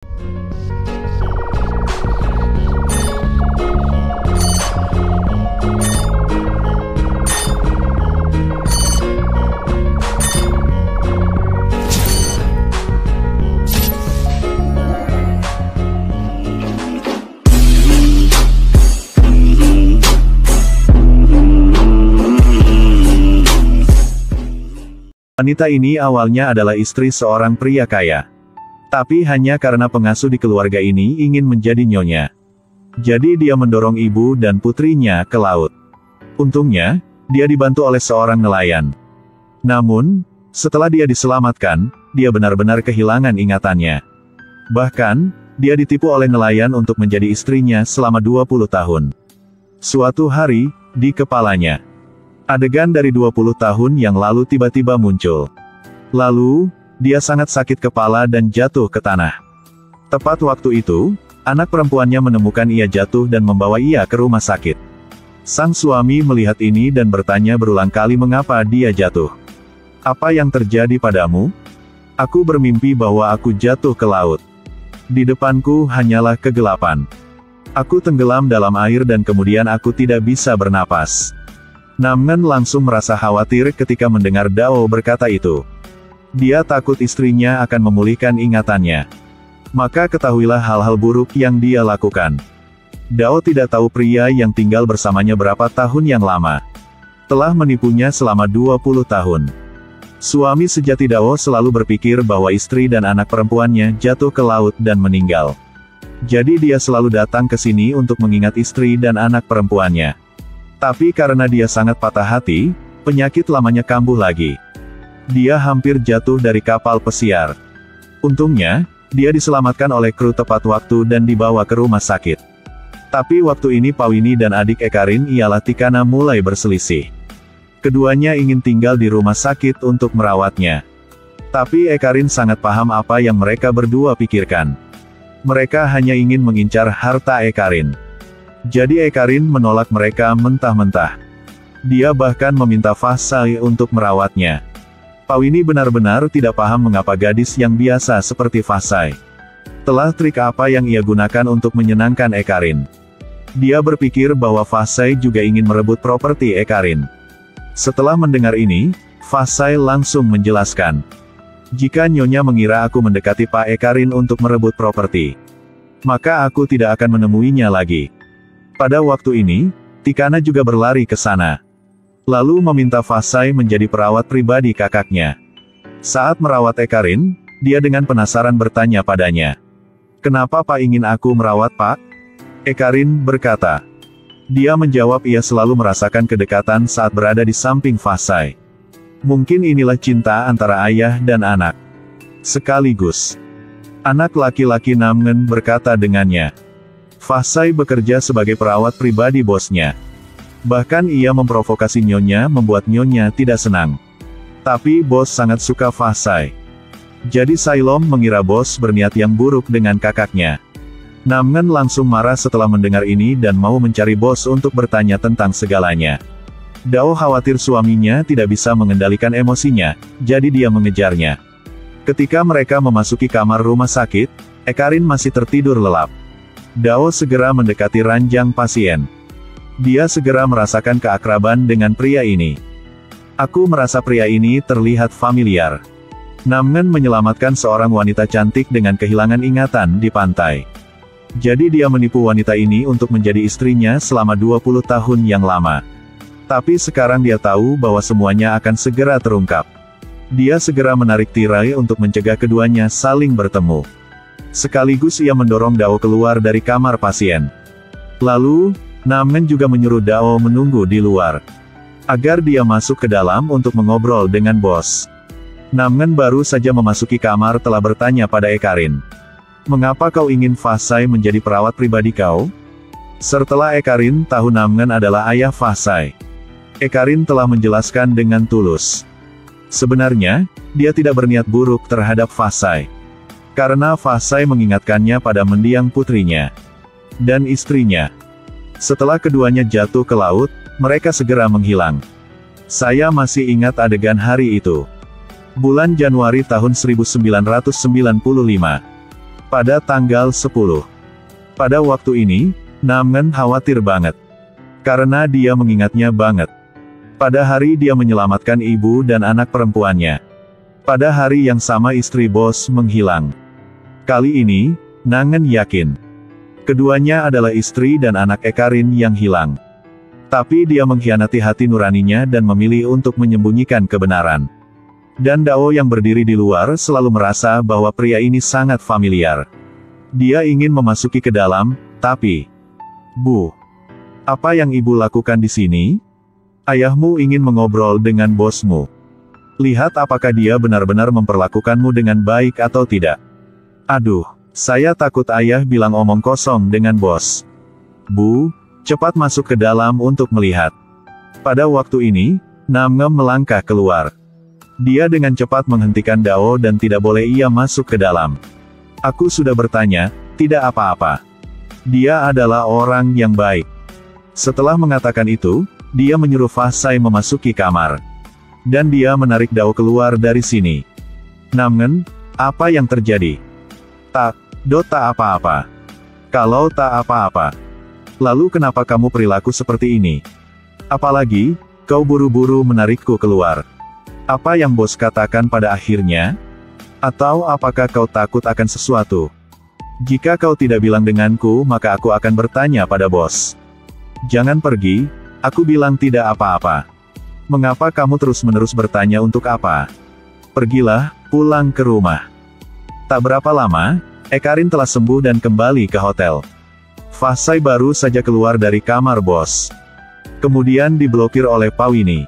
Wanita ini awalnya adalah istri seorang pria kaya. Tapi hanya karena pengasuh di keluarga ini ingin menjadi nyonya. Jadi dia mendorong ibu dan putrinya ke laut. Untungnya, dia dibantu oleh seorang nelayan. Namun, setelah dia diselamatkan, dia benar-benar kehilangan ingatannya. Bahkan, dia ditipu oleh nelayan untuk menjadi istrinya selama 20 tahun. Suatu hari, di kepalanya, adegan dari 20 tahun yang lalu tiba-tiba muncul. Lalu, dia sangat sakit kepala dan jatuh ke tanah. Tepat waktu itu, anak perempuannya menemukan ia jatuh dan membawa ia ke rumah sakit. Sang suami melihat ini dan bertanya berulang kali mengapa dia jatuh. "Apa yang terjadi padamu?" "Aku bermimpi bahwa aku jatuh ke laut. Di depanku hanyalah kegelapan. Aku tenggelam dalam air dan kemudian aku tidak bisa bernapas." Namngen langsung merasa khawatir ketika mendengar Dao berkata itu. Dia takut istrinya akan memulihkan ingatannya. Maka ketahuilah hal-hal buruk yang dia lakukan. Dao tidak tahu pria yang tinggal bersamanya berapa tahun yang lama. Telah menipunya selama 20 tahun. Suami sejati Dao selalu berpikir bahwa istri dan anak perempuannya jatuh ke laut dan meninggal. Jadi dia selalu datang ke sini untuk mengingat istri dan anak perempuannya. Tapi karena dia sangat patah hati, penyakit lamanya kambuh lagi. Dia hampir jatuh dari kapal pesiar. Untungnya, dia diselamatkan oleh kru tepat waktu dan dibawa ke rumah sakit. Tapi waktu ini Pawini dan adik Ekarin ialah Tikana mulai berselisih. Keduanya ingin tinggal di rumah sakit untuk merawatnya. Tapi Ekarin sangat paham apa yang mereka berdua pikirkan. Mereka hanya ingin mengincar harta Ekarin. Jadi Ekarin menolak mereka mentah-mentah. Dia bahkan meminta Fasai untuk merawatnya. Pawini benar-benar tidak paham mengapa gadis yang biasa seperti Fasai telah trik apa yang ia gunakan untuk menyenangkan Ekarin. Dia berpikir bahwa Fasai juga ingin merebut properti Ekarin. Setelah mendengar ini, Fasai langsung menjelaskan. "Jika Nyonya mengira aku mendekati Pak Ekarin untuk merebut properti, maka aku tidak akan menemuinya lagi." Pada waktu ini, Tikana juga berlari ke sana. Lalu meminta Fasai menjadi perawat pribadi kakaknya. Saat merawat Ekarin, dia dengan penasaran bertanya padanya. "Kenapa Pak ingin aku merawat Pak?" Ekarin berkata. Dia menjawab ia selalu merasakan kedekatan saat berada di samping Fasai. Mungkin inilah cinta antara ayah dan anak. Sekaligus. Anak laki-laki Namngen berkata dengannya. Fasai bekerja sebagai perawat pribadi bosnya. Bahkan ia memprovokasi Nyonya membuat Nyonya tidak senang. Tapi bos sangat suka Fasai. Jadi Sailom mengira bos berniat yang buruk dengan kakaknya. Namngen langsung marah setelah mendengar ini dan mau mencari bos untuk bertanya tentang segalanya. Dao khawatir suaminya tidak bisa mengendalikan emosinya, jadi dia mengejarnya. Ketika mereka memasuki kamar rumah sakit, Ekarin masih tertidur lelap. Dao segera mendekati ranjang pasien. Dia segera merasakan keakraban dengan pria ini. Aku merasa pria ini terlihat familiar. Namngen menyelamatkan seorang wanita cantik dengan kehilangan ingatan di pantai. Jadi dia menipu wanita ini untuk menjadi istrinya selama 20 tahun yang lama. Tapi sekarang dia tahu bahwa semuanya akan segera terungkap. Dia segera menarik tirai untuk mencegah keduanya saling bertemu. Sekaligus ia mendorong Dao keluar dari kamar pasien. Lalu, Namngen juga menyuruh Dao menunggu di luar. Agar dia masuk ke dalam untuk mengobrol dengan bos. Namngen baru saja memasuki kamar telah bertanya pada Ekarin. "Mengapa kau ingin Fasai menjadi perawat pribadi kau?" Setelah Ekarin tahu Namngen adalah ayah Fasai. Ekarin telah menjelaskan dengan tulus. Sebenarnya, dia tidak berniat buruk terhadap Fasai. Karena Fasai mengingatkannya pada mendiang putrinya. Dan istrinya. Setelah keduanya jatuh ke laut, mereka segera menghilang. Saya masih ingat adegan hari itu. Bulan Januari tahun 1995. Pada tanggal 10. Pada waktu ini, Namgen khawatir banget. Karena dia mengingatnya banget. Pada hari dia menyelamatkan ibu dan anak perempuannya. Pada hari yang sama istri bos menghilang. Kali ini, Namgen yakin. Keduanya adalah istri dan anak Ekarin yang hilang. Tapi dia mengkhianati hati nuraninya dan memilih untuk menyembunyikan kebenaran. Dan Dao yang berdiri di luar selalu merasa bahwa pria ini sangat familiar. Dia ingin memasuki ke dalam, tapi... Bu, apa yang ibu lakukan di sini? Ayahmu ingin mengobrol dengan bosmu. Lihat apakah dia benar-benar memperlakukanmu dengan baik atau tidak. Aduh, saya takut ayah bilang omong kosong dengan bos. Bu, cepat masuk ke dalam untuk melihat. Pada waktu ini, Namgen melangkah keluar. Dia dengan cepat menghentikan Dao dan tidak boleh ia masuk ke dalam. Aku sudah bertanya, tidak apa-apa. Dia adalah orang yang baik. Setelah mengatakan itu, dia menyuruh Fa Sai memasuki kamar. Dan dia menarik Dao keluar dari sini. Namgen, apa yang terjadi? Tak apa-apa. Kalau tak apa-apa. Lalu kenapa kamu perilaku seperti ini? Apalagi, kau buru-buru menarikku keluar. Apa yang bos katakan pada akhirnya? Atau apakah kau takut akan sesuatu? Jika kau tidak bilang denganku maka aku akan bertanya pada bos. Jangan pergi, aku bilang tidak apa-apa. Mengapa kamu terus-menerus bertanya untuk apa? Pergilah, pulang ke rumah. Tak berapa lama, Ekarin telah sembuh dan kembali ke hotel. Fa Sai baru saja keluar dari kamar bos. Kemudian diblokir oleh Pawini.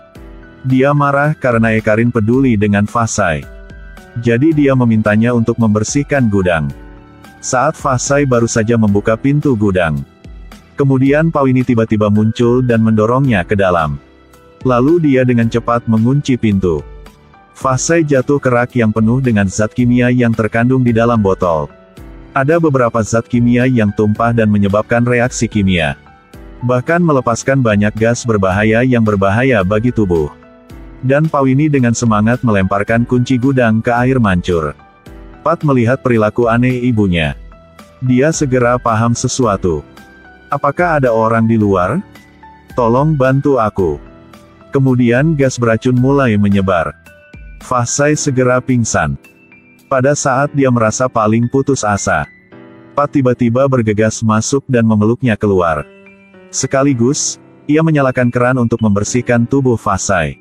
Dia marah karena Ekarin peduli dengan Fa Sai. Jadi dia memintanya untuk membersihkan gudang. Saat Fa Sai baru saja membuka pintu gudang. Kemudian Pawini tiba-tiba muncul dan mendorongnya ke dalam. Lalu dia dengan cepat mengunci pintu. Fa Sai jatuh ke rak yang penuh dengan zat kimia yang terkandung di dalam botol. Ada beberapa zat kimia yang tumpah dan menyebabkan reaksi kimia. Bahkan melepaskan banyak gas berbahaya yang berbahaya bagi tubuh. Dan Pawini dengan semangat melemparkan kunci gudang ke air mancur. Pat melihat perilaku aneh ibunya. Dia segera paham sesuatu. Apakah ada orang di luar? Tolong bantu aku. Kemudian gas beracun mulai menyebar. Fa Sai segera pingsan. Pada saat dia merasa paling putus asa, Pat tiba-tiba bergegas masuk dan memeluknya keluar. Sekaligus, ia menyalakan keran untuk membersihkan tubuh Fa Sai.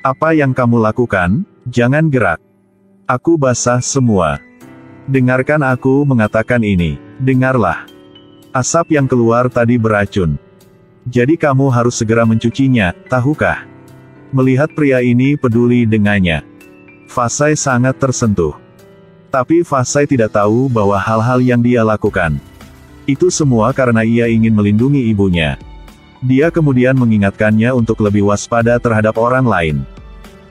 Apa yang kamu lakukan? Jangan gerak. Aku basah semua. Dengarkan aku mengatakan ini. Dengarlah. Asap yang keluar tadi beracun. Jadi kamu harus segera mencucinya, tahukah? Melihat pria ini peduli dengannya, Fa Sai sangat tersentuh. Tapi Fa Sai tidak tahu bahwa hal-hal yang dia lakukan itu semua karena ia ingin melindungi ibunya. Dia kemudian mengingatkannya untuk lebih waspada terhadap orang lain.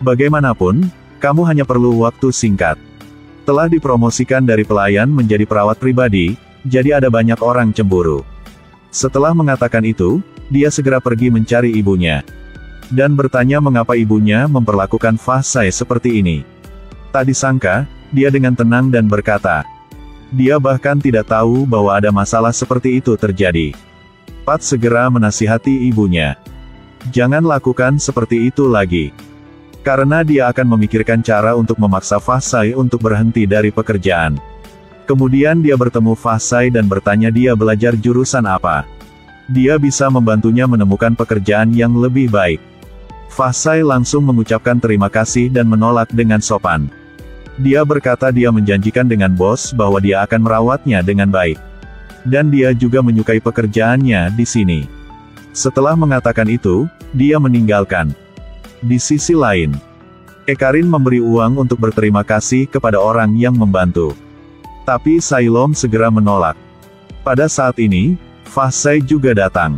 Bagaimanapun, kamu hanya perlu waktu singkat. Telah dipromosikan dari pelayan menjadi perawat pribadi, jadi ada banyak orang cemburu. Setelah mengatakan itu, dia segera pergi mencari ibunya. Dan bertanya mengapa ibunya memperlakukan Fa Sai seperti ini. Tak disangka, dia dengan tenang dan berkata, dia bahkan tidak tahu bahwa ada masalah seperti itu terjadi. Pat segera menasihati ibunya. Jangan lakukan seperti itu lagi. Karena dia akan memikirkan cara untuk memaksa Fa Sai untuk berhenti dari pekerjaan. Kemudian dia bertemu Fa Sai dan bertanya dia belajar jurusan apa. Dia bisa membantunya menemukan pekerjaan yang lebih baik. Fa Sai langsung mengucapkan terima kasih dan menolak dengan sopan. Dia berkata dia menjanjikan dengan bos bahwa dia akan merawatnya dengan baik. Dan dia juga menyukai pekerjaannya di sini. Setelah mengatakan itu, dia meninggalkan. Di sisi lain, Ekarin memberi uang untuk berterima kasih kepada orang yang membantu. Tapi Sailom segera menolak. Pada saat ini, Fa Sai juga datang.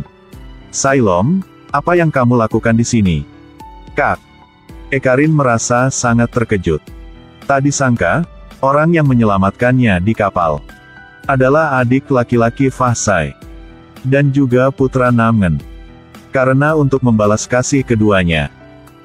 Sailom, apa yang kamu lakukan di sini? Kak. Ekarin merasa sangat terkejut. Tak disangka, orang yang menyelamatkannya di kapal adalah adik laki-laki Fa Sai. Dan juga putra Namgen. Karena untuk membalas kasih keduanya,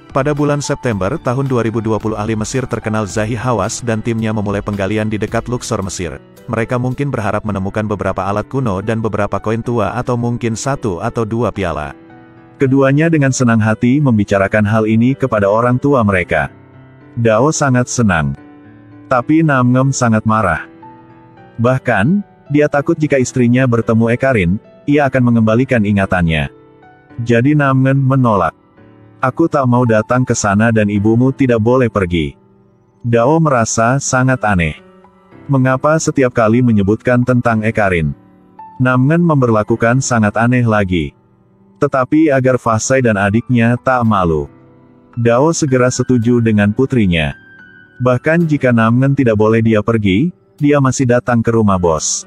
Pada bulan September tahun 2020 ahli Mesir terkenal Zahi Hawass dan timnya memulai penggalian di dekat Luxor, Mesir. Mereka mungkin berharap menemukan beberapa alat kuno dan beberapa koin tua atau mungkin 1 atau 2 piala. Keduanya dengan senang hati membicarakan hal ini kepada orang tua mereka. Dao sangat senang. Tapi Namngem sangat marah. Bahkan, dia takut jika istrinya bertemu Ekarin, ia akan mengembalikan ingatannya. Jadi Namngem menolak. Aku tak mau datang ke sana dan ibumu tidak boleh pergi. Dao merasa sangat aneh. Mengapa setiap kali menyebutkan tentang Ekarin? Namngem memperlakukan sangat aneh lagi. Tetapi agar Fasai dan adiknya tak malu, Dao segera setuju dengan putrinya. Bahkan jika Namngem tidak boleh dia pergi, dia masih datang ke rumah bos.